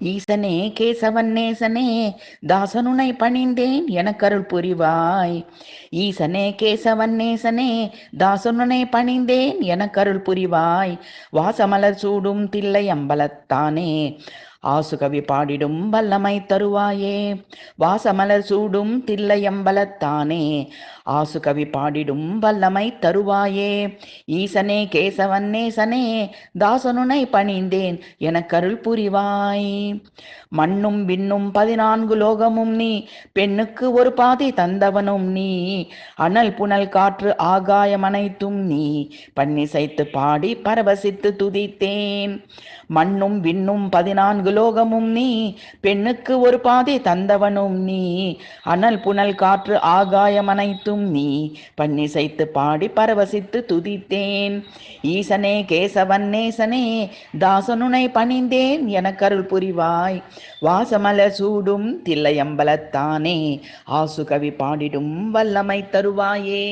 ஈசனே கேசவன் நேசனே தாசனுனை பணிந்தேன் எனக்கருள் புரிவாய். ஈசனே கேசவன் நேசனே தாசனுனை பணிந்தேன் எனக்கருள் புரிவாய். வாசமலர் சூடும் தில்லை அம்பலத்தானே ஆசுகவி பாடிடும் வல்லமை தருவாயே. வாசமலர் சூடும் தில்லையம்பலத்தானே ஆசுகவி பாடிடும் வல்லமை தருவாயே. ஈசனே கேசவன் நேசனே தாசனுனை பணிந்தேன் எனக்கருள் புரிவாய். மண்ணும் விண்ணும் 14 லோகமும் நீ, பெண்ணுக்கு ஒரு பாதை தந்தவனும் நீ, அனல் புனல் காற்று ஆகாயம் அனைத்தும் நீ, பன்னிசைத்து பாடி பரவசித்து துதித்தேன். மண்ணும் விண்ணும் 14 லோகமும் நீ, பெண்ணுக்கு ஒரு பாதை தந்தவனும் நீ, அனல் புனல் காற்று ஆகாயம் அனைத்தும் நீ, பன்னிசைத்து பாடி பரவசித்து துதித்தேன். ஈசனே கேசவன் நேசனே தாசனுனை பணிந்தேன் எனக்கருள் புரிவாய். வாசமலர் சூடும் தில்லையம்பலத்தானே ஆசுகவி பாடிடும் வல்லமை தருவாயே.